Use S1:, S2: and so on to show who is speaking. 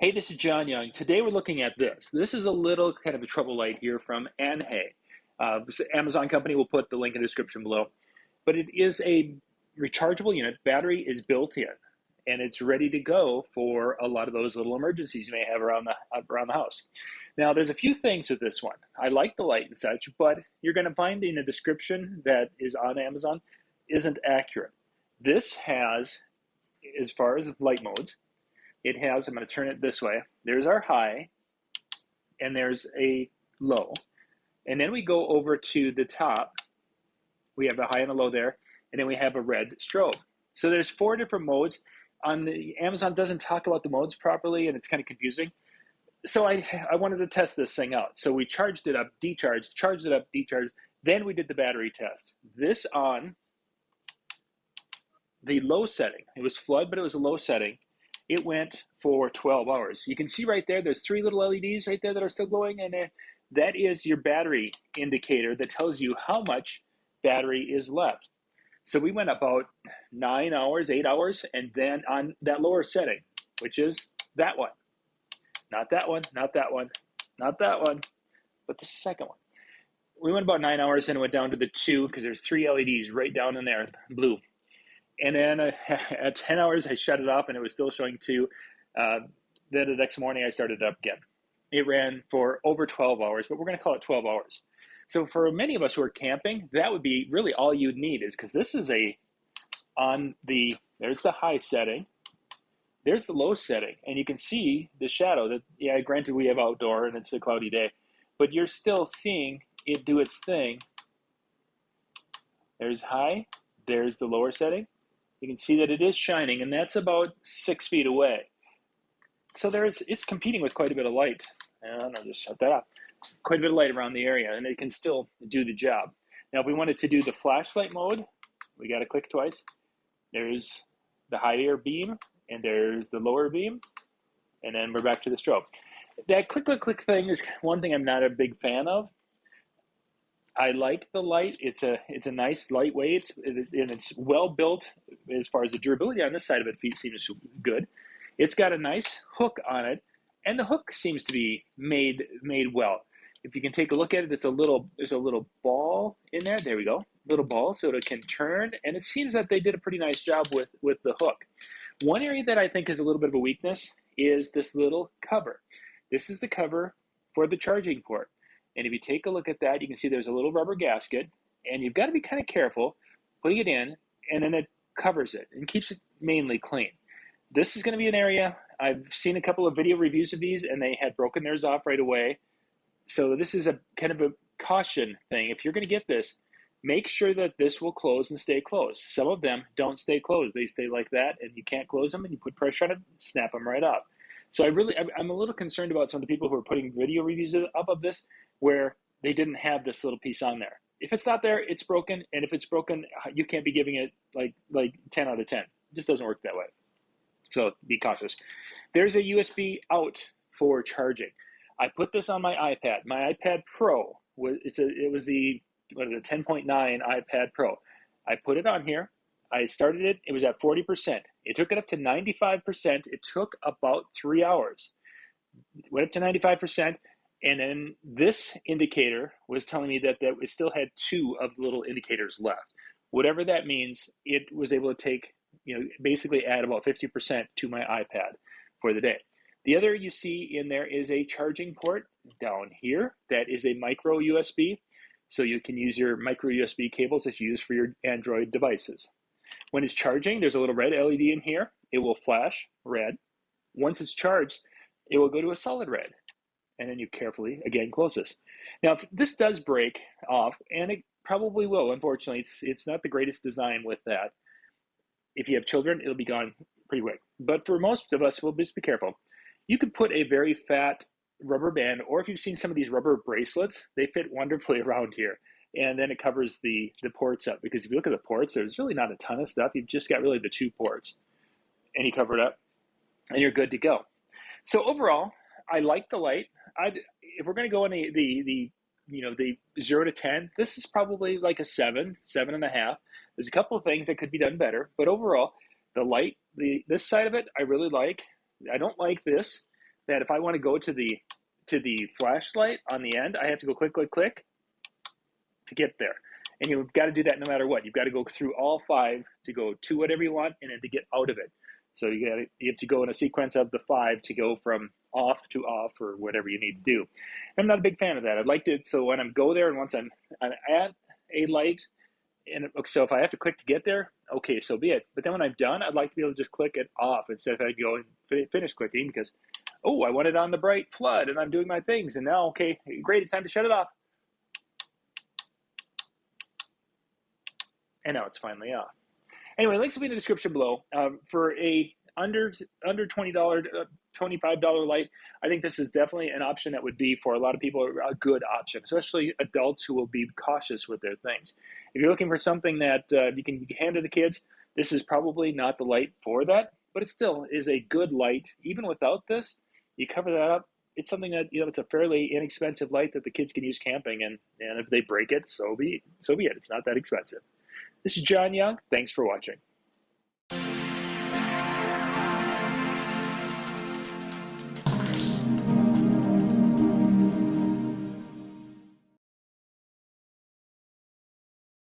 S1: Hey, this is John Young. Today we're looking at this. This is a little kind of a trouble light here from Anhay. Amazon company will put the link in the description below. But it is a rechargeable unit. Battery is built in, and it's ready to go for a lot of those little emergencies you may have around the house. Now, there's a few things with this one. I like the light and such, but you're going to find in a description that is on Amazon isn't accurate. This has, as far as light modes, it has, I'm going to turn it this way. There's our high, and there's a low. And then we go over to the top. We have a high and a low there, and then we have a red strobe. So there's 4 different modes. On the Amazon doesn't talk about the modes properly, and it's kind of confusing. So I wanted to test this thing out. So we charged it up, decharged, charged it up, decharged. Then we did the battery test. This on the low setting. It was flood, but it was a low setting. It went for 12 hours. You can see right there, there's 3 little LEDs right there that are still glowing, and that is your battery indicator that tells you how much battery is left. So we went about 9 hours, 8 hours, and then on that lower setting, which is that one. Not that one, not that one, not that one, but the second one. We went about 9 hours and it went down to the 2 because there's 3 LEDs right down in there, blue. And then at 10 hours, I shut it off and it was still showing 2. Then the next morning, I started it up again. It ran for over 12 hours, but we're going to call it 12 hours. So for many of us who are camping, that would be really all you'd need, is because this is there's the high setting, there's the low setting, and you can see the shadow that, yeah, granted we have outdoor and it's a cloudy day, but you're still seeing it do its thing. There's high, there's the lower setting. You can see that it is shining, and that's about 6 feet away. So it's competing with quite a bit of light. And I'll just shut that off. Quite a bit of light around the area, and it can still do the job. Now, if we wanted to do the flashlight mode, we got to click twice. There's the higher beam, and there's the lower beam, and then we're back to the strobe. That click, click, click thing is one thing I'm not a big fan of. I like the light. It's a nice lightweight, and it's well built as far as the durability on this side of it seems good. It's got a nice hook on it, and the hook seems to be made well. If you can take a look at it, there's a little ball in there. There we go, little ball, so it can turn, and it seems that they did a pretty nice job with the hook. One area that I think is a little bit of a weakness is this little cover. This is the cover for the charging port. And if you take a look at that, you can see there's a little rubber gasket, and you've got to be kind of careful putting it in, and then it covers it and keeps it mainly clean. This is going to be an area, I've seen a couple of video reviews of these, and they had broken theirs off right away. So this is a kind of a caution thing. If you're going to get this, make sure that this will close and stay closed. Some of them don't stay closed. They stay like that, and you can't close them, and you put pressure on it, snap them right up. So I'm a little concerned about some of the people who are putting video reviews up of this where they didn't have this little piece on there. If it's not there, it's broken, and if it's broken, you can't be giving it like 10 out of 10. It just doesn't work that way. So be cautious. There's a USB out for charging. I put this on my iPad. My iPad Pro it was the 10.9 iPad Pro. I put it on here. I started it. It was at 40%. It took it up to 95%. It took about 3 hours. It went up to 95%, and then this indicator was telling me that it still had 2 of the little indicators left. Whatever that means, it was able to take, basically add about 50% to my iPad for the day. The other you see in there is a charging port down here. That is a micro USB. So you can use your micro USB cables that you use for your Android devices. When it's charging, there's a little red LED in here. It will flash red. Once it's charged, it will go to a solid red. And then you carefully, again, close this. Now, if this does break off, and it probably will, unfortunately, it's not the greatest design with that. If you have children, it'll be gone pretty quick. But for most of us, we'll just be careful. You could put a very fat rubber band, or if you've seen some of these rubber bracelets, they fit wonderfully around here. And then it covers the ports up, because if you look at the ports, there's really not a ton of stuff. You've just got really the 2 ports, and you cover it up, and you're good to go. So overall, I like the light. If we're going to go in the 0 to 10, this is probably like a 7, 7.5. There's a couple of things that could be done better, but overall, the light, this side of it, I really like. I don't like this. that if I want to go to the flashlight on the end, I have to go click, click, click to get there. And you've got to do that no matter what. You've got to go through all 5 to go to whatever you want and then to get out of it. So you have to go in a sequence of the 5 to go from off to off or whatever you need to do. I'm not a big fan of that. I'd like to, so when I go there and once I'm at a light, and so if I have to click to get there, okay, so be it. But then when I'm done, I'd like to be able to just click it off instead of go and finish clicking because, oh, I want it on the bright flood and I'm doing my things. And now, okay, great, it's time to shut it off. And now it's finally off. Anyway, links will be in the description below. For a under $20, $25 light, I think this is definitely an option that would be for a lot of people a good option, especially adults who will be cautious with their things. If you're looking for something that you can hand to the kids, this is probably not the light for that, but it still is a good light. Even without this, you cover that up. It's something that, you know, it's a fairly inexpensive light that the kids can use camping, and if they break it, so be it. It's not that expensive. This is John Young. Thanks for watching.